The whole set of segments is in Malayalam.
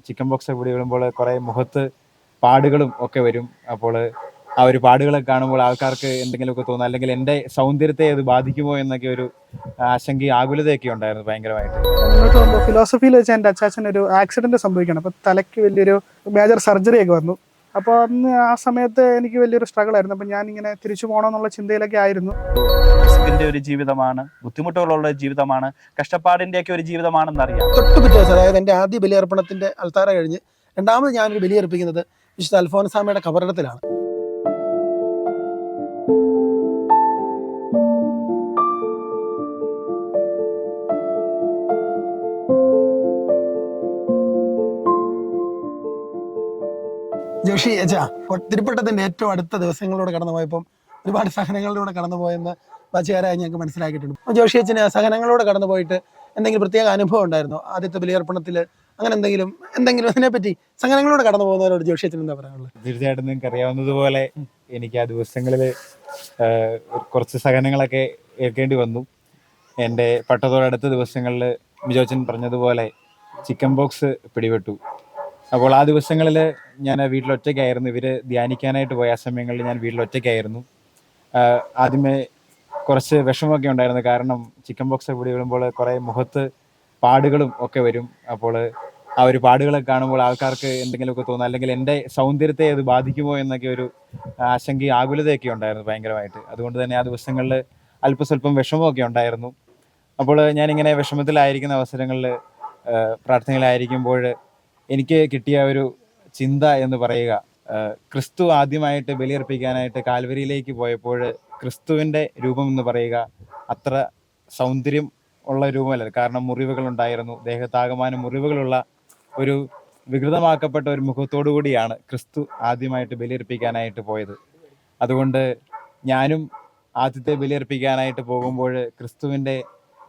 ചിക്കൻ ബോക്സ് പിടിപെടുമ്പോൾ കുറേ മുഖത്ത് പാടുകളും ഒക്കെ വരും. അപ്പോൾ ആ ഒരു പാടുകളൊക്കെ കാണുമ്പോൾ ആൾക്കാർക്ക് എന്തെങ്കിലുമൊക്കെ തോന്നും, അല്ലെങ്കിൽ എൻ്റെ സൗന്ദര്യത്തെ അത് ബാധിക്കുമോ എന്നൊക്കെ ഒരു ആശങ്കയും ആകുലതയൊക്കെ ഉണ്ടായിരുന്നു ഭയങ്കരമായിട്ട്. മുന്നോട്ട് പോകുമ്പോൾ ഫിലോസഫിയിൽ വെച്ച് എൻ്റെ അച്ചാച്ചൻ ഒരു ആക്സിഡൻറ്റ് സംഭവിക്കണം. അപ്പോൾ തലയ്ക്ക് വലിയൊരു മേജർ സർജറി ഒക്കെ വന്നു. അപ്പോൾ അന്ന് ആ സമയത്ത് എനിക്ക് വലിയൊരു സ്ട്രഗിൾ ആയിരുന്നു. അപ്പോൾ ഞാനിങ്ങനെ തിരിച്ചു പോകണമെന്നുള്ള ചിന്തയിലൊക്കെ ആയിരുന്നു. റിസ്കിന്റെ ഒരു ജീവിതമാണ്, ബുദ്ധിമുട്ടുകളുള്ള ജീവിതമാണ്, കഷ്ടപ്പാടിന്റെ ഒക്കെ ഒരു ജീവിതമാണെന്ന് അറിയാം. തൊട്ട് പിറ്റേ ദിവസം, അതായത് എൻ്റെ ആദ്യ ബലിയർപ്പണത്തിന്റെ അൾത്താര കഴിഞ്ഞ് രണ്ടാമത് ഞാനൊരു ബലിയർപ്പിക്കുന്നത് വിശുദ്ധ അൽഫോൻസാമയുടെ കബറിടത്തിലാണ്. ജോഷി അച്ഛാ, തിരുപ്പട്ടത്തിന്റെ ഏറ്റവും അടുത്ത ദിവസങ്ങളിലൂടെ കടന്നു പോയപ്പം ഒരുപാട് സഹനങ്ങളിലൂടെ കടന്നു പോയെന്ന് വാച്ചുകാരായി ഞങ്ങൾക്ക് മനസ്സിലാക്കിയിട്ടുണ്ട്. ജോഷി അച്ഛന് സഹനങ്ങളിലൂടെ കടന്നു പോയിട്ട് എന്തെങ്കിലും പ്രത്യേക അനുഭവം ഉണ്ടായിരുന്നോ ആദ്യത്തെ ബലിയർപ്പണത്തിൽ? അങ്ങനെ എന്തെങ്കിലും അതിനെപ്പറ്റി സഹനങ്ങളിലൂടെ കടന്നു പോകുന്നവരോട് ജോഷി അച്ഛൻ എന്താ പറയാനുള്ളത്? തീർച്ചയായിട്ടും നിങ്ങൾക്ക് അറിയാവുന്നതുപോലെ എനിക്ക് ആ ദിവസങ്ങളിൽ കുറച്ച് സഹനങ്ങളൊക്കെ ഏൽക്കേണ്ടി വന്നു. എൻ്റെ പട്ടത്തോടടുത്ത ദിവസങ്ങളിൽ മിജോച്ചൻ പറഞ്ഞതുപോലെ ചിക്കൻ ബോക്സ് പിടിപെട്ടു. അപ്പോൾ ആ ദിവസങ്ങളിൽ ഞാൻ വീട്ടിലൊറ്റയ്ക്കായിരുന്നു. ഇവർ ധ്യാനിക്കാനായിട്ട് പോയ ആ സമയങ്ങളിൽ ഞാൻ വീട്ടിലൊറ്റയ്ക്കായിരുന്നു. ആദ്യമേ കുറച്ച് വിഷമമൊക്കെ ഉണ്ടായിരുന്നു, കാരണം ചിക്കൻ ബോക്സ് പിടിപെടുമ്പോൾ കുറേ മുഖത്ത് പാടുകളും ഒക്കെ വരും. അപ്പോൾ ആ ഒരു പാടുകളൊക്കെ കാണുമ്പോൾ ആൾക്കാർക്ക് എന്തെങ്കിലുമൊക്കെ തോന്നും, അല്ലെങ്കിൽ എൻ്റെ സൗന്ദര്യത്തെ അത് ബാധിക്കുമോ എന്നൊക്കെ ഒരു ആശങ്കയും ആകുലതയൊക്കെ ഉണ്ടായിരുന്നു ഭയങ്കരമായിട്ട്. അതുകൊണ്ട് തന്നെ ആ ദിവസങ്ങളിൽ അല്പസ്വല്പം വിഷമമൊക്കെ ഉണ്ടായിരുന്നു. അപ്പോൾ ഞാനിങ്ങനെ വിഷമത്തിലായിരിക്കുന്ന അവസരങ്ങളിൽ പ്രാർത്ഥനയിലായിരിക്കുമ്പോൾ എനിക്ക് കിട്ടിയ ഒരു ചിന്ത എന്ന് പറയുക, ക്രിസ്തു ആദ്യമായിട്ട് ബലിയർപ്പിക്കാനായിട്ട് കാൽവരിയിലേക്ക് പോയപ്പോൾ ക്രിസ്തുവിൻ്റെ രൂപം എന്ന് പറയുക അത്ര സൗന്ദര്യം ഉള്ള രൂപമല്ല. കാരണം മുറിവുകളുണ്ടായിരുന്നു, ദേഹത്താകമാനം മുറിവുകളുള്ള ഒരു വികൃതമാക്കപ്പെട്ട ഒരു മുഖത്തോടു കൂടിയാണ് ക്രിസ്തു ആദ്യമായിട്ട് ബലിയർപ്പിക്കാനായിട്ട് പോയത്. അതുകൊണ്ട് ഞാനും ആദ്യത്തെ ബലിയർപ്പിക്കാനായിട്ട് പോകുമ്പോൾ ക്രിസ്തുവിൻ്റെ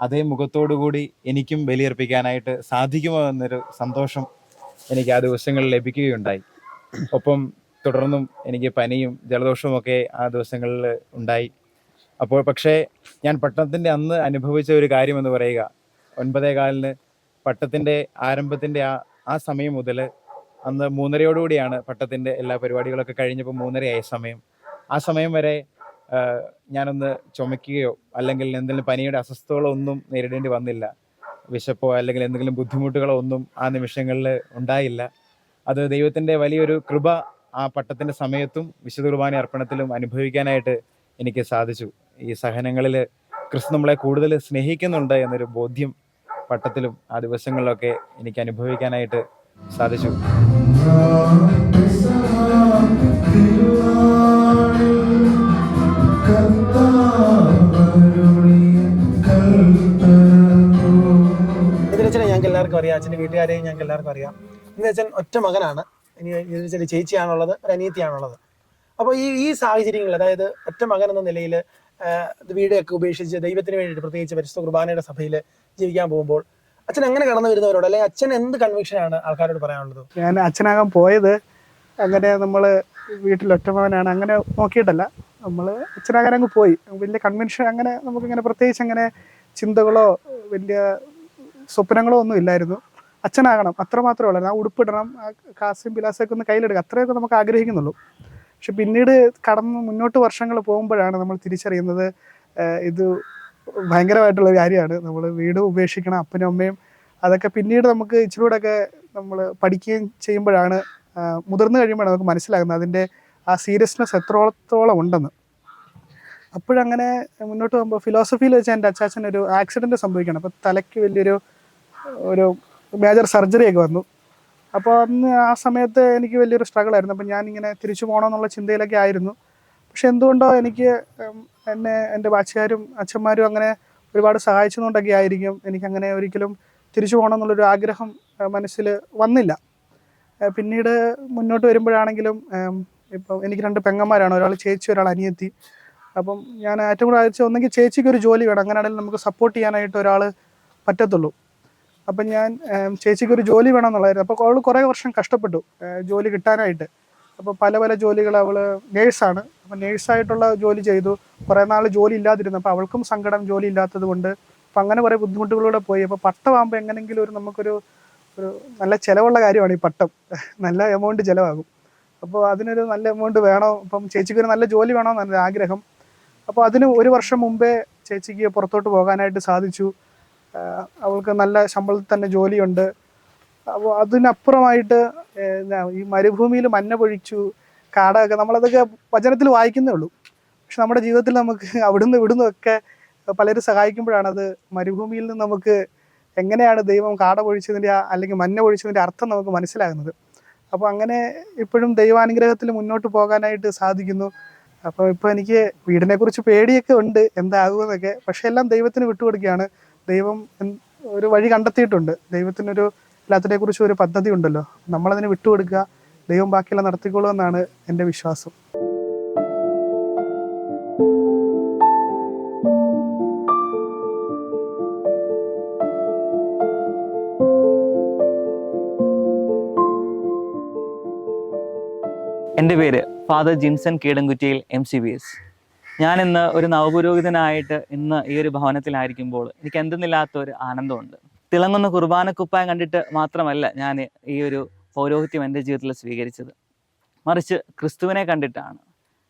അതേ മുഖത്തോടു കൂടി എനിക്കും ബലിയർപ്പിക്കാനായിട്ട് സാധിക്കുമോ എന്നൊരു സന്തോഷം എനിക്ക് ആ ദിവസങ്ങളിൽ ലഭിക്കുകയുണ്ടായി. ഒപ്പം തുടർന്നും എനിക്ക് പനിയും ജലദോഷവും ഒക്കെ ആ ദിവസങ്ങളിൽ ഉണ്ടായി. അപ്പോൾ പക്ഷേ ഞാൻ പട്ടണത്തിൻ്റെ അന്ന് അനുഭവിച്ച ഒരു കാര്യമെന്ന് പറയുക, 9:15 പട്ടത്തിൻ്റെ ആരംഭത്തിൻ്റെ ആ സമയം മുതൽ അന്ന് 3:30 പട്ടത്തിൻ്റെ എല്ലാ പരിപാടികളൊക്കെ കഴിഞ്ഞപ്പോൾ 3:30 സമയം. ആ സമയം വരെ ഞാനൊന്ന് ചുമയ്ക്കുകയോ അല്ലെങ്കിൽ എന്തെങ്കിലും പനിയുടെ അസ്വസ്ഥതകളോ ഒന്നും നേരിടേണ്ടി വന്നില്ല. വിശപ്പോ അല്ലെങ്കിൽ എന്തെങ്കിലും ബുദ്ധിമുട്ടുകളോ ഒന്നും ആ നിമിഷങ്ങളിൽ ഉണ്ടായില്ല. അത് ദൈവത്തിൻ്റെ വലിയൊരു കൃപ ആ പട്ടത്തിൻ്റെ സമയത്തും വിശുദ്ധ കുർബാന അർപ്പണത്തിലും അനുഭവിക്കാനായിട്ട് എനിക്ക് സാധിച്ചു. ഈ സഹനങ്ങളിൽ ക്രിസ്തു നമ്മളെ കൂടുതൽ സ്നേഹിക്കുന്നുണ്ട് എന്നൊരു ബോധ്യം പട്ടത്തിലും ആ ദിവസങ്ങളിലൊക്കെ എനിക്ക് അനുഭവിക്കാനായിട്ട് സാധിച്ചു. ഞങ്ങൾക്ക് എല്ലാവർക്കും അറിയാം, അച്ഛൻ്റെ വീട്ടുകാരെയും ഞങ്ങൾക്ക് എല്ലാവർക്കും അറിയാം. ഇന്ന് അച്ഛൻ ഒറ്റ മകനാണ്, ഇനി ഇതിന് ചേച്ചിയാണുള്ളത്, ഒരു അനിയത്തിയാണുള്ളത്. അപ്പോൾ ഈ സാഹചര്യങ്ങളിൽ, അതായത് ഒറ്റ മകൻ എന്ന നിലയിൽ വീടൊക്കെ ഉപേക്ഷിച്ച് ദൈവത്തിന് വേണ്ടിയിട്ട് പ്രത്യേകിച്ച് പരിശുദ്ധ കുർബാനയുടെ സഭയിൽ ജീവിക്കാൻ പോകുമ്പോൾ അച്ഛൻ എങ്ങനെ കടന്നു വരുന്നവരോട്, അല്ലെങ്കിൽ അച്ഛൻ എന്ത് കൺവിക്ഷനാണ് ആൾക്കാരോട് പറയാനുള്ളത്? ഞാൻ അച്ഛനാകാൻ പോയത് അങ്ങനെ നമ്മൾ വീട്ടിൽ ഒറ്റമകനാണ് അങ്ങനെ നോക്കിയിട്ടല്ല, നമ്മൾ അച്ഛനാകാൻ അങ്ങ് പോയി. വലിയ കൺവെൻഷൻ അങ്ങനെ നമുക്കിങ്ങനെ പ്രത്യേകിച്ച് അങ്ങനെ ചിന്തകളോ വലിയ സ്വപ്നങ്ങളോ ഒന്നും ഇല്ലായിരുന്നു. അച്ഛനാകണം അത്ര മാത്രമേ ഉള്ളൂ. ആ ഉടുപ്പിടണം, കാസും പിലാസൊക്കെ ഒന്ന് കയ്യിലെടുക്കുക, അത്രയൊക്കെ നമുക്ക് ആഗ്രഹിക്കുന്നുള്ളൂ. പക്ഷെ പിന്നീട് മുന്നോട്ട് വർഷങ്ങൾ പോകുമ്പോഴാണ് നമ്മൾ തിരിച്ചറിയുന്നത് ഇത് ഭയങ്കരമായിട്ടുള്ള കാര്യമാണ്. നമ്മൾ വീട് ഉപേക്ഷിക്കണം, അപ്പനും അമ്മയും, അതൊക്കെ പിന്നീട് നമുക്ക് ഇച്ചിരൂടെയൊക്കെ നമ്മൾ പഠിക്കുകയും ചെയ്യുമ്പോഴാണ്, മുതിർന്നു കഴിയുമ്പോഴാണ് നമുക്ക് മനസ്സിലാകുന്നത് അതിൻ്റെ ആ സീരിയസ്നെസ് എത്രത്തോളം ഉണ്ടെന്ന്. അപ്പോഴങ്ങനെ മുന്നോട്ട് പോകുമ്പോൾ ഫിലോസഫിയിൽ വെച്ച് എൻ്റെ അച്ചാച്ചൻ ഒരു ആക്സിഡൻറ്റ് സംഭവിക്കണം. അപ്പോൾ തലയ്ക്ക് വലിയൊരു മേജർ സർജറി ഒക്കെ വന്നു. അപ്പോൾ അന്ന് ആ സമയത്ത് എനിക്ക് വലിയൊരു സ്ട്രഗിൾ ആയിരുന്നു. അപ്പോൾ ഞാനിങ്ങനെ തിരിച്ചു പോകണമെന്നുള്ള ചിന്തയിലൊക്കെ ആയിരുന്നു. പക്ഷെ എന്തുകൊണ്ടോ എനിക്ക് എൻ്റെ ബാച്ചുകാരും അച്ഛന്മാരും അങ്ങനെ ഒരുപാട് സഹായിച്ചതുകൊണ്ടൊക്കെ ആയിരിക്കും എനിക്കങ്ങനെ ഒരിക്കലും തിരിച്ചു പോകണമെന്നുള്ളൊരു ആഗ്രഹം മനസ്സിൽ വന്നില്ല. പിന്നീട് മുന്നോട്ട് വരുമ്പോഴാണെങ്കിലും ഇപ്പം എനിക്ക് 2 പെങ്ങന്മാരാണ്, ഒരാൾ ചേച്ചി ഒരാൾ അനിയത്തി. അപ്പം ഞാൻ ഏറ്റവും കൂടുതൽ അയച്ച ഒന്നെങ്കിൽ ചേച്ചിക്ക് ഒരു ജോലി വേണം, അങ്ങനെയാണെങ്കിൽ നമുക്ക് സപ്പോർട്ട് ചെയ്യാനായിട്ട് ഒരാൾ പറ്റത്തുള്ളൂ. അപ്പം ഞാൻ ചേച്ചിക്ക് ഒരു ജോലി വേണം എന്നുള്ളതായിരുന്നു. അപ്പോൾ അവൾ കുറേ വർഷം കഷ്ടപ്പെട്ടു ജോലി കിട്ടാനായിട്ട്. അപ്പോൾ പല ജോലികൾ, അവൾ നേഴ്സാണ്, അപ്പോൾ നേഴ്സായിട്ടുള്ള ജോലി ചെയ്തു. കുറേ നാൾ ജോലി ഇല്ലാതിരുന്നു. അപ്പോൾ അവൾക്കും സങ്കടം ജോലി ഇല്ലാത്തത് കൊണ്ട്. അപ്പം അങ്ങനെ കുറേ ബുദ്ധിമുട്ടുകളിലൂടെ പോയി. അപ്പോൾ പട്ടമാകുമ്പോൾ എങ്ങനെയെങ്കിലും നമുക്കൊരു ഒരു നല്ല ചിലവുള്ള കാര്യമാണ് ഈ പട്ടം. നല്ല എമൗണ്ട് ചിലവാകും. അപ്പോൾ അതിനൊരു നല്ല എമൗണ്ട് വേണം. അപ്പം ചേച്ചിക്ക് ഒരു നല്ല ജോലി വേണമെന്നാണ് ആഗ്രഹം. അപ്പോൾ അതിന് 1 വർഷം മുമ്പേ ചേച്ചിക്ക് പുറത്തോട്ട് പോകാനായിട്ട് സാധിച്ചു. അവൾക്ക് നല്ല ശമ്പളത്തിൽ തന്നെ ജോലിയുണ്ട്. അപ്പോൾ അതിനപ്പുറമായിട്ട് ഈ മരുഭൂമിയിൽ മഞ്ഞ പൊഴിച്ചു, കാടൊക്കെ നമ്മളതൊക്കെ വചനത്തിൽ വായിക്കുന്നേ ഉള്ളൂ. പക്ഷെ നമ്മുടെ ജീവിതത്തിൽ നമുക്ക് അവിടുന്ന് ഇവിടുന്ന് ഒക്കെ പലരും സഹായിക്കുമ്പോഴാണ് അത് മരുഭൂമിയിൽ നിന്ന് നമുക്ക് എങ്ങനെയാണ് ദൈവം കാട പൊഴിച്ചതിൻ്റെ അല്ലെങ്കിൽ മഞ്ഞ പൊഴിച്ചതിൻ്റെ അർത്ഥം നമുക്ക് മനസ്സിലാകുന്നത്. അപ്പോൾ അങ്ങനെ ഇപ്പോഴും ദൈവാനുഗ്രഹത്തിൽ മുന്നോട്ട് പോകാനായിട്ട് സാധിക്കുന്നു. അപ്പോൾ ഇപ്പോൾ എനിക്ക് വീടിനെക്കുറിച്ച് പേടിയൊക്കെ ഉണ്ട്, എന്താകുമെന്നൊക്കെ. പക്ഷെ എല്ലാം ദൈവത്തിന് വിട്ടുകൊടുക്കുകയാണ്. ദൈവം ഒരു വഴി കണ്ടെത്തിയിട്ടുണ്ട്. ദൈവത്തിനൊരു എല്ലാത്തിനെക്കുറിച്ചും ഒരു പദ്ധതി ഉണ്ടല്ലോ, നമ്മളതിന് വിട്ടുകൊടുക്കുക, ദൈവം ബാക്കിയെല്ലാം നടത്തിക്കോളൂ എന്നാണ് എൻ്റെ വിശ്വാസം. എൻ്റെ പേര് ഫാദർ ജിൻസൺ കീടൻകുറ്റിയിൽ MCBS. ഞാനിന്ന് ഒരു നവപുരോഹിതനായിട്ട് ഇന്ന് ഈ ഒരു ഭവനത്തിലായിരിക്കുമ്പോൾ എനിക്ക് എന്തെന്നില്ലാത്തൊരു ആനന്ദമുണ്ട്. തിളങ്ങുന്ന കുർബാനക്കുപ്പായം കണ്ടിട്ട് മാത്രമല്ല ഞാൻ ഈ ഒരു പൗരോഹിത്യം എൻ്റെ ജീവിതത്തിൽ സ്വീകരിച്ചത്, മറിച്ച് ക്രിസ്തുവിനെ കണ്ടിട്ടാണ്,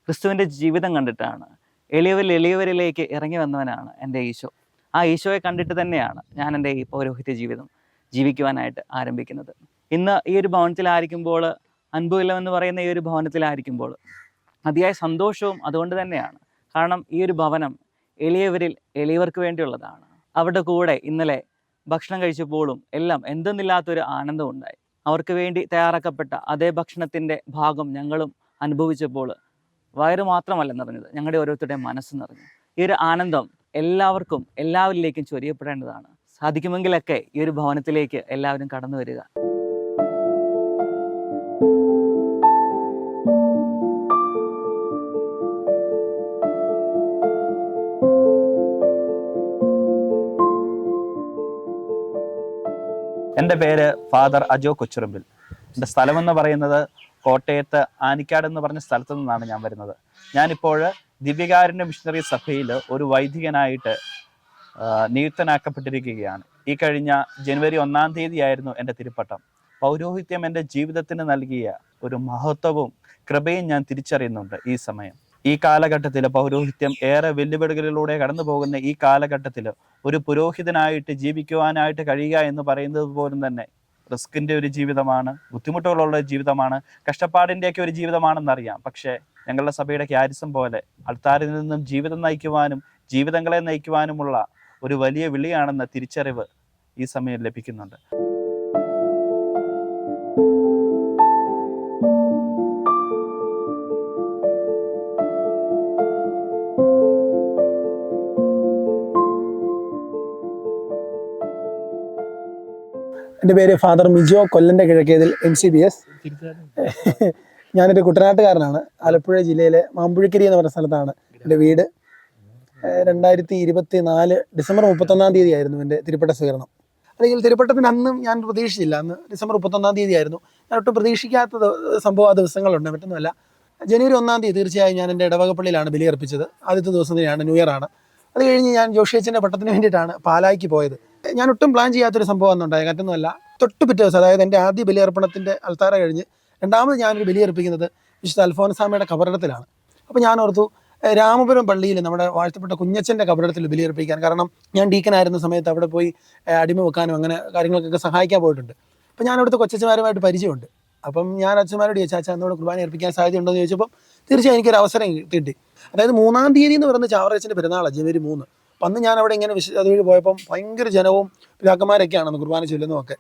ക്രിസ്തുവിൻ്റെ ജീവിതം കണ്ടിട്ടാണ്. എളിയവരിലേക്ക് ഇറങ്ങി വന്നവനാണ് എൻ്റെ ഈശോ. ആ ഈശോയെ കണ്ടിട്ട് തന്നെയാണ് ഞാൻ എൻ്റെ ഈ പൗരോഹിത്യ ജീവിതം ജീവിക്കുവാനായിട്ട് ആരംഭിക്കുന്നത്. ഇന്ന് ഈ ഒരു ഭവനത്തിലായിരിക്കുമ്പോൾ, അൻപുവില്ലം എന്ന് പറയുന്ന ഈ ഒരു ഭവനത്തിലായിരിക്കുമ്പോൾ അതിയായ സന്തോഷവും അതുകൊണ്ട് തന്നെയാണ്. കാരണം ഈ ഒരു ഭവനം എളിയവർക്ക് വേണ്ടിയുള്ളതാണ്. അവരുടെ കൂടെ ഇന്നലെ ഭക്ഷണം കഴിച്ചപ്പോഴും എല്ലാം എന്തെന്നില്ലാത്തൊരു ആനന്ദം ഉണ്ടായി. അവർക്ക് വേണ്ടി തയ്യാറാക്കപ്പെട്ട അതേ ഭക്ഷണത്തിൻ്റെ ഭാഗം ഞങ്ങളും അനുഭവിച്ചപ്പോൾ വയറ് മാത്രമല്ല നിറഞ്ഞത്, ഞങ്ങളുടെ ഓരോരുത്തരുടെയും മനസ്സ് നിറഞ്ഞു. ഈ ഒരു ആനന്ദം എല്ലാവരിലേക്കും ചൊരിയപ്പെടേണ്ടതാണ്. സാധിക്കുമെങ്കിലൊക്കെ ഈ ഒരു ഭവനത്തിലേക്ക് എല്ലാവരും കടന്നു വരിക. എൻ്റെ പേര് ഫാദർ അജോ കൊച്ചുറമ്പിൽ. എൻ്റെ സ്ഥലമെന്ന് പറയുന്നത് കോട്ടയത്ത് ആനിക്കാട് എന്ന് പറഞ്ഞ സ്ഥലത്തു നിന്നാണ് ഞാൻ വരുന്നത്. ഞാനിപ്പോൾ ദിവ്യകാരുണ്യ മിഷണറി സഭയിൽ ഒരു വൈദികനായിട്ട് നിയുക്തനാക്കപ്പെട്ടിരിക്കുകയാണ്. ഈ കഴിഞ്ഞ ജനുവരി 1-ാം തീയതിയായിരുന്നു എൻ്റെ തിരുപ്പട്ടം. പൗരോഹിത്യം എൻ്റെ ജീവിതത്തിന് നൽകിയ ഒരു മഹത്വവും കൃപയും ഞാൻ തിരിച്ചറിയുന്നുണ്ട്. ഈ സമയം, ഈ കാലഘട്ടത്തിൽ പൗരോഹിത്യം ഏറെ വെല്ലുവിളികളിലൂടെ കടന്നു പോകുന്ന ഈ കാലഘട്ടത്തിൽ ഒരു പുരോഹിതനായിട്ട് ജീവിക്കുവാനായിട്ട് കഴിയുക എന്ന് പറയുന്നത് പോലും തന്നെ റിസ്കിൻ്റെ ഒരു ജീവിതമാണ്, ബുദ്ധിമുട്ടുകളുള്ള ജീവിതമാണ്, കഷ്ടപ്പാടിൻ്റെയൊക്കെ ഒരു ജീവിതമാണെന്നറിയാം. പക്ഷേ ഞങ്ങളുടെ സഭയുടെ ക്യാരിസം പോലെ അൾത്താരിൽ നിന്നും ജീവിതം നയിക്കുവാനും ജീവിതങ്ങളെ നയിക്കുവാനുമുള്ള ഒരു വലിയ വിളിയാണെന്ന തിരിച്ചറിവ് ഈ സമയം ലഭിക്കുന്നുണ്ട്. എൻ്റെ പേര് ഫാദർ മിജോ, കൊല്ലൻ്റെ കിഴക്കേതിൽ MCBS. ഞാനൊരു കുട്ടനാട്ടുകാരനാണ്. ആലപ്പുഴ ജില്ലയിലെ മാമ്പുഴിക്കരി എന്ന് പറഞ്ഞ സ്ഥലത്താണ് എൻ്റെ വീട്. 2024 ഡിസംബർ 31-ാം തീയതി ആയിരുന്നു എൻ്റെ തിരുപ്പട്ട സ്വീകരണം. അല്ലെങ്കിൽ തിരുപ്പട്ടത്തിന് അന്നും ഞാൻ പ്രതീക്ഷിച്ചില്ല. അന്ന് ഡിസംബർ 31-ാം തീയതി ആയിരുന്നു. ഞാൻ ഒട്ടും പ്രതീക്ഷിക്കാത്ത സംഭവം ആ ദിവസങ്ങളുണ്ട്, മറ്റൊന്നുമല്ല. ജനുവരി 1-ാം തീയതി തീർച്ചയായും ഞാൻ എൻ്റെ ഇടവകപ്പള്ളിയിലാണ് ബലിയർപ്പിച്ചത്. ആദ്യത്തെ ദിവസം തന്നെയാണ്, ന്യൂ ഇയർ ആണ്. അത് കഴിഞ്ഞ് ഞാൻ ജോഷിയച്ചൻ്റെ പട്ടത്തിന് വേണ്ടിയിട്ടാണ് പാലായ്ക്ക് പോയത്. ഞാൻ ഒട്ടും പ്ലാൻ ചെയ്യാത്തൊരു സംഭവം അന്നുണ്ടായി, മറ്റൊന്നുമല്ല. തൊട്ട് പിറ്റേ ദിവസം, അതായത് എൻ്റെ ആദ്യ ബലിയർപ്പണത്തിൻ്റെ അൾത്താര കഴിഞ്ഞ് രണ്ടാമത് ഞാനൊരു ബലിയർപ്പിക്കുന്നത് വിശുദ്ധ അൽഫോൻസാമയുടെ കബറിടത്തിലാണ്. അപ്പോൾ ഞാൻ ഓർത്തു രാമപുരം പള്ളിയിൽ നമ്മുടെ വാഴ്ത്തപ്പെട്ട കുഞ്ഞച്ചൻ്റെ കബറിടത്തിൽ ബലിയർപ്പിക്കാൻ. കാരണം ഞാൻ ഡീക്കനായിരുന്ന സമയത്ത് അവിടെ പോയി അടിമ വെക്കാനും അങ്ങനെ കാര്യങ്ങൾക്കൊക്കെ സഹായിക്കാൻ പോയിട്ടുണ്ട്. അപ്പോൾ ഞാൻ അവിടുത്തെ കൊച്ചന്മാരുമായിട്ട് പരിചയമുണ്ട്. അപ്പം ഞാൻ അച്ഛന്മാരോട് ചോദിച്ചാൽ അച്ഛൻ എന്നോട് കുർബാന അർപ്പിക്കാൻ സാധ്യതയുണ്ടോ എന്ന് ചോദിച്ചപ്പോൾ തീർച്ചയായും എനിക്കൊരു അവസരം കിട്ടി. അതായത് 3-ാം തീയതി എന്ന് പറയുന്നത് ചാവറയച്ചൻ്റെ പെരുന്നാളാണ്, ജനുവരി 3. അപ്പം അന്ന് ഞാൻ അവിടെ ഇങ്ങനെ അതുവഴി പോയപ്പം ഭയങ്കര ജനവും പിതാക്കന്മാരൊക്കെയാണെന്ന് കുർബാന ചൊല്ലുന്നതൊക്കെ.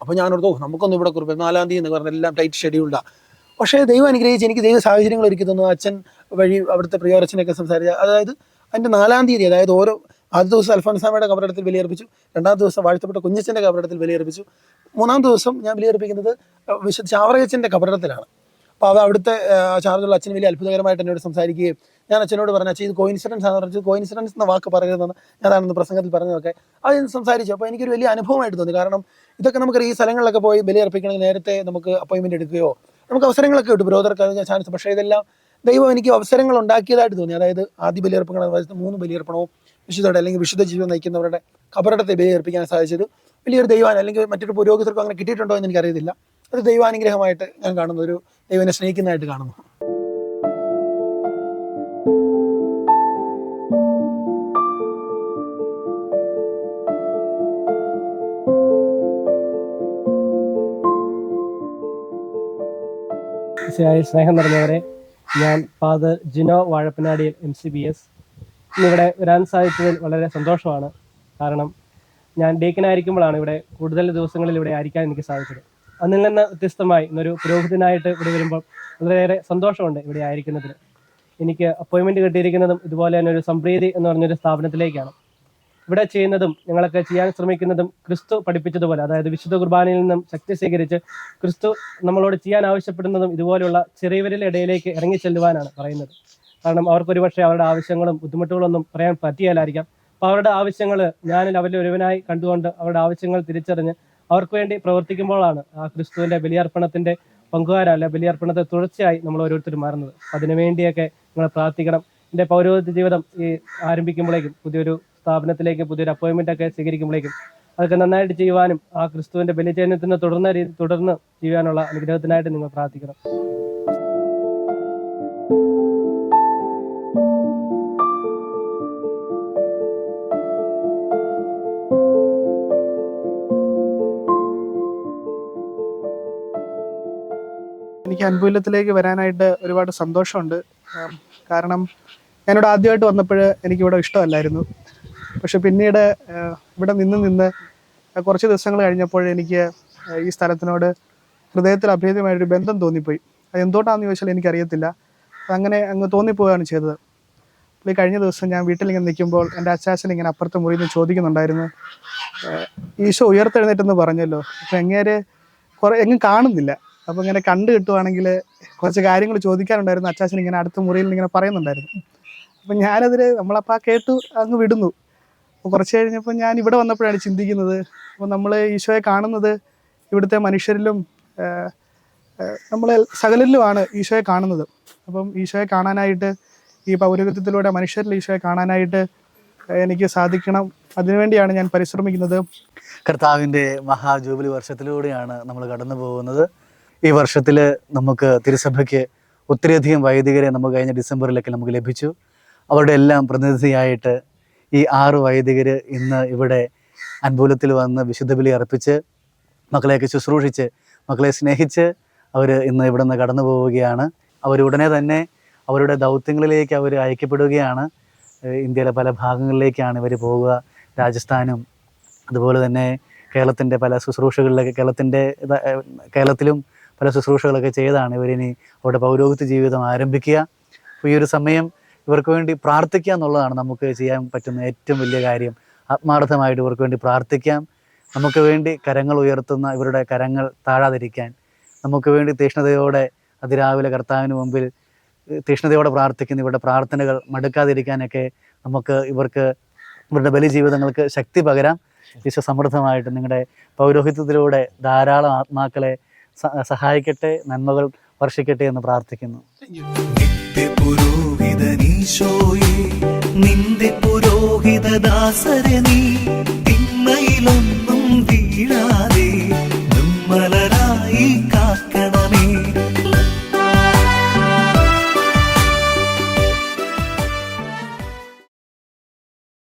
അപ്പോൾ ഞാനോർത്തോ നമുക്കൊന്നും ഇവിടെ 4-ാം തീയതി എന്ന് പറഞ്ഞാൽ എല്ലാം ടൈറ്റ് ഷെഡ്യൂൾഡാണ്. പക്ഷേ ദൈവം അനുഗ്രഹിച്ച് എനിക്ക് ദൈവ സാഹചര്യങ്ങൾ ഒരുക്കി തന്നു. അച്ഛൻ വഴി അവിടുത്തെ പ്രിയോരച്ഛനൊക്കെ സംസാരിച്ച, അതായത് അതിൻ്റെ 4-ാം തീയതി, അതായത് ആദ്യ ദിവസം അൽഫോൻസാമയുടെ കബറിടത്തിൽ ബലിയർപ്പിച്ചു, 2-ാം ദിവസം വാഴ്ത്തപ്പെട്ട കുഞ്ഞച്ചൻ്റെ കബറിടത്തിൽ ബലിയർപ്പിച്ചു, 3-ാം ദിവസം ഞാൻ ബലിയർപ്പിക്കുന്നത് വിശുദ്ധ ചാവറയച്ചൻ്റെ കബറിടത്തിലാണ്. അപ്പോൾ അത് അവിടുത്തെ ചാർജുള്ള അച്ഛൻ വലിയ അത്ഭുതകരമായിട്ട് എന്നോട് സംസാരിക്കുകയും ഞാൻ അച്ഛനോട് പറഞ്ഞു, അച്ഛൻ ഇത് കോയിൻസിഡൻസ് ആണെന്ന് പറഞ്ഞു. കോയിൻസിഡൻസ് എന്ന വാക്ക് പറയരുതെന്ന് ഞാനാണെന്ന് പ്രസംഗത്തിൽ പറഞ്ഞതൊക്കെ അത് സംസാരിച്ചു. അപ്പോൾ എനിക്കൊരു വലിയ അനുഭവമായിട്ട് തോന്നി. കാരണം ഇതൊക്കെ നമുക്ക് ഈ സ്ഥലങ്ങളിലൊക്കെ പോയി ബലിയർപ്പിക്കണമെങ്കിൽ നേരത്തെ നമുക്ക് അപ്പോയിൻമെൻറ്റ് എടുക്കുകയോ നമുക്ക് അവസരങ്ങളൊക്കെ കിട്ടും, ബ്രോദർക്ക് ചാൻസ്. പക്ഷേ ഇതെല്ലാം ദൈവം എനിക്ക് അവസരങ്ങൾ ഉണ്ടാക്കിയതായിട്ട് തോന്നി. അതായത് ആദ്യ ബലിയർപ്പണം 3 ബലിയർപ്പണവും വിശുദ്ധയുടെ അല്ലെങ്കിൽ വിശുദ്ധ ജീവിതം നയിക്കുന്നവരുടെ കബറിടത്തെ ബലിയർപ്പിക്കാൻ സാധിച്ചത് വലിയൊരു ദൈവാൻ അല്ലെങ്കിൽ മറ്റൊരു പുരോഹിതർക്കും അങ്ങനെ കിട്ടിയിട്ടുണ്ടോ എന്ന് എനിക്കറിയത്തില്ല. അത് ദൈവാനുഗ്രഹമായിട്ട് ഞാൻ കാണുന്നു, ഒരു ദൈവനെ സ്നേഹിക്കുന്നതായിട്ട് കാണുന്നു. സ്നേഹം നിറഞ്ഞവരെ, ഞാൻ ഫാദർ ജിനോ വാഴപ്പനാടിയിൽ MCBS. ഇന്നിവിടെ വരാൻ സാധിച്ചതിൽ വളരെ സന്തോഷമാണ്. കാരണം ഞാൻ ഡീക്കനായിരിക്കുമ്പോഴാണ് ഇവിടെ കൂടുതൽ ദിവസങ്ങളിൽ ഇവിടെ ആയിരിക്കാൻ എനിക്ക് സാധിച്ചത്. അതിൽ നിന്ന് വ്യത്യസ്തമായി ഇന്നൊരു പുരോഹിതനായിട്ട് ഇവിടെ വരുമ്പോൾ വളരെയേറെ സന്തോഷമുണ്ട് ഇവിടെ ആയിരിക്കുന്നതിൽ. എനിക്ക് അപ്പോയിൻമെൻറ്റ് കിട്ടിയിരിക്കുന്നതും ഇതുപോലെ തന്നെ ഒരു സംപ്രീതി എന്ന് പറഞ്ഞൊരു സ്ഥാപനത്തിലേക്കാണ്. ഇവിടെ ചെയ്യുന്നതും ഞങ്ങളൊക്കെ ചെയ്യാൻ ശ്രമിക്കുന്നതും ക്രിസ്തു പഠിപ്പിച്ചതുപോലെ, അതായത് വിശുദ്ധ കുർബാനയിൽ നിന്നും ശക്തി സ്വീകരിച്ച് ക്രിസ്തു നമ്മളോട് ചെയ്യാൻ ആവശ്യപ്പെടുന്നതും ഇതുപോലെയുള്ള ചെറിയവരുടെ ഇടയിലേക്ക് ഇറങ്ങി ചെല്ലുവാനാണ് പറയുന്നത്. കാരണം അവർക്കൊരു പക്ഷേ അവരുടെ ആവശ്യങ്ങളും ബുദ്ധിമുട്ടുകളൊന്നും പറയാൻ പറ്റിയാലായിരിക്കാം. അപ്പോൾ അവരുടെ ആവശ്യങ്ങൾ ഞാനിൽ അവരിൽ ഒരുവനായി കണ്ടുകൊണ്ട് അവരുടെ ആവശ്യങ്ങൾ തിരിച്ചറിഞ്ഞ് അവർക്ക് വേണ്ടി പ്രവർത്തിക്കുമ്പോഴാണ് ആ ക്രിസ്തുവിൻ്റെ ബലിയർപ്പണത്തിൻ്റെ പങ്കുകാരല്ല, ബലിയർപ്പണത്തെ തുടർച്ചയായി നമ്മൾ ഓരോരുത്തരും മാറുന്നത്. അതിനു വേണ്ടിയൊക്കെ നിങ്ങൾ പ്രാർത്ഥിക്കണം. എൻ്റെ പൗരോഹിത്യ ജീവിതം ഈ ആരംഭിക്കുമ്പോഴേക്കും, പുതിയൊരു സ്ഥാപനത്തിലേക്ക് പുതിയൊരു അപ്പോയിൻമെൻ്റ് ഒക്കെ സ്വീകരിക്കുമ്പോഴേക്കും അതൊക്കെ നന്നായിട്ട് ചെയ്യുവാനും ആ ക്രിസ്തുവിൻ്റെ ബലിചയനത്തിന് തുടർന്ന് ചെയ്യാനുള്ള അനുഗ്രഹത്തിനായിട്ട് നിങ്ങൾ പ്രാർത്ഥിക്കണം. എനിക്ക് അൻപൂലത്തിലേക്ക് വരാനായിട്ട് ഒരുപാട് സന്തോഷമുണ്ട്. കാരണം ഞാനിവിടെ ആദ്യമായിട്ട് വന്നപ്പോൾ എനിക്കിവിടെ ഇഷ്ടമല്ലായിരുന്നു. പക്ഷെ പിന്നീട് ഇവിടെ നിന്ന് കുറച്ച് ദിവസങ്ങൾ കഴിഞ്ഞപ്പോൾ എനിക്ക് ഈ സ്ഥലത്തിനോട് ഹൃദയത്തിൽ അഭേദ്യമായൊരു ബന്ധം തോന്നിപ്പോയി. അത് എന്തുകൊണ്ടാണെന്ന് ചോദിച്ചാൽ എനിക്കറിയത്തില്ല, അങ്ങനെ അങ്ങ് തോന്നിപ്പോവുകയാണ് ചെയ്തത്. അപ്പോൾ ഈ കഴിഞ്ഞ ദിവസം ഞാൻ വീട്ടിലിങ്ങനെ നിൽക്കുമ്പോൾ എൻ്റെ അച്ചാച്ചൻ ഇങ്ങനെ അപ്പുറത്തെ മുറിയിൽ നിന്ന് ചോദിക്കുന്നുണ്ടായിരുന്നു, ഈശോ ഉയർത്തെഴുന്നേറ്റെന്ന് പറഞ്ഞല്ലോ, അപ്പം എങ്ങേര് എങ്ങും കാണുന്നില്ല. അപ്പോൾ ഇങ്ങനെ കണ്ടു കിട്ടുവാണെങ്കിൽ കുറച്ച് കാര്യങ്ങൾ ചോദിക്കാനുണ്ടായിരുന്നു. അച്ചാച്ചൻ ഇങ്ങനെ അടുത്ത മുറിയിൽ ഇങ്ങനെ പറയുന്നുണ്ടായിരുന്നു. അപ്പം നമ്മളപ്പോൾ കേട്ടു അങ്ങ് വിടുന്നു. അപ്പോൾ കുറച്ച് കഴിഞ്ഞപ്പോൾ ഞാൻ ഇവിടെ വന്നപ്പോഴാണ് ചിന്തിക്കുന്നത്, അപ്പോൾ നമ്മൾ ഈശോയെ കാണുന്നത് ഇവിടുത്തെ മനുഷ്യരിലും നമ്മളെ സകലരിലുമാണ് ഈശോയെ കാണുന്നത്. അപ്പം ഈശോയെ കാണാനായിട്ട്, ഈ പൗരോഹിത്യത്തിലൂടെ മനുഷ്യരിൽ ഈശോയെ കാണാനായിട്ട് എനിക്ക് സാധിക്കണം. അതിനുവേണ്ടിയാണ് ഞാൻ പരിശ്രമിക്കുന്നത്. കർത്താവിൻ്റെ മഹാജൂബിലി വർഷത്തിലൂടെയാണ് നമ്മൾ കടന്നു പോകുന്നത്. ഈ വർഷത്തിൽ നമുക്ക് തിരുസഭയ്ക്ക് ഒത്തിരിയധികം വൈദികരെ നമുക്ക് കഴിഞ്ഞ ഡിസംബറിലൊക്കെ നമുക്ക് ലഭിച്ചു. അവരുടെ എല്ലാം പ്രതിനിധിയായിട്ട് ഈ 6 വൈദികർ ഇന്ന് ഇവിടെ അൻപൂലത്തിൽ വന്ന് വിശുദ്ധ ബലി അർപ്പിച്ച് മക്കളെയൊക്കെ ശുശ്രൂഷിച്ച് മക്കളെ സ്നേഹിച്ച് അവർ ഇന്ന് ഇവിടെ നിന്ന് കടന്നു പോവുകയാണ്. അവരുടനെ തന്നെ അവരുടെ ദൗത്യങ്ങളിലേക്ക് അവർ അയക്കപ്പെടുകയാണ്. ഇന്ത്യയിലെ പല ഭാഗങ്ങളിലേക്കാണ് ഇവർ പോവുക. രാജസ്ഥാനും അതുപോലെ തന്നെ കേരളത്തിൻ്റെ പല ശുശ്രൂഷകളിലൊക്കെ കേരളത്തിലും പല ശുശ്രൂഷകളൊക്കെ ചെയ്താണ് ഇവരിനി അവരുടെ പൗരോഹിത്യ ജീവിതം ആരംഭിക്കുക. അപ്പോൾ ഈ ഒരു സമയം ഇവർക്ക് വേണ്ടി പ്രാർത്ഥിക്കുക എന്നുള്ളതാണ് നമുക്ക് ചെയ്യാൻ പറ്റുന്ന ഏറ്റവും വലിയ കാര്യം. ആത്മാർത്ഥമായിട്ട് ഇവർക്ക് വേണ്ടി പ്രാർത്ഥിക്കാം. നമുക്ക് വേണ്ടി കരങ്ങൾ ഉയർത്തുന്ന ഇവരുടെ കരങ്ങൾ താഴാതിരിക്കാൻ, നമുക്ക് വേണ്ടി തീഷ്ണതയോടെ അതിരാവിലെ കർത്താവിന് മുമ്പിൽ തീഷ്ണതയോടെ പ്രാർത്ഥിക്കുന്ന ഇവരുടെ പ്രാർത്ഥനകൾ മടുക്കാതിരിക്കാനൊക്കെ നമുക്ക് ഇവരുടെ ബലി ജീവിതങ്ങൾക്ക് ശക്തി പകരാം. ഈശോ സമൃദ്ധമായിട്ട് നിങ്ങളുടെ പൗരോഹിത്യത്തിലൂടെ ധാരാളം ആത്മാക്കളെ സഹായിക്കട്ടെ, നന്മകൾ വർഷിക്കട്ടെ എന്ന് പ്രാർത്ഥിക്കുന്നു. നിന്റെ പുരോഹിതദാസരെ നീ തിന്മയിലൊന്നും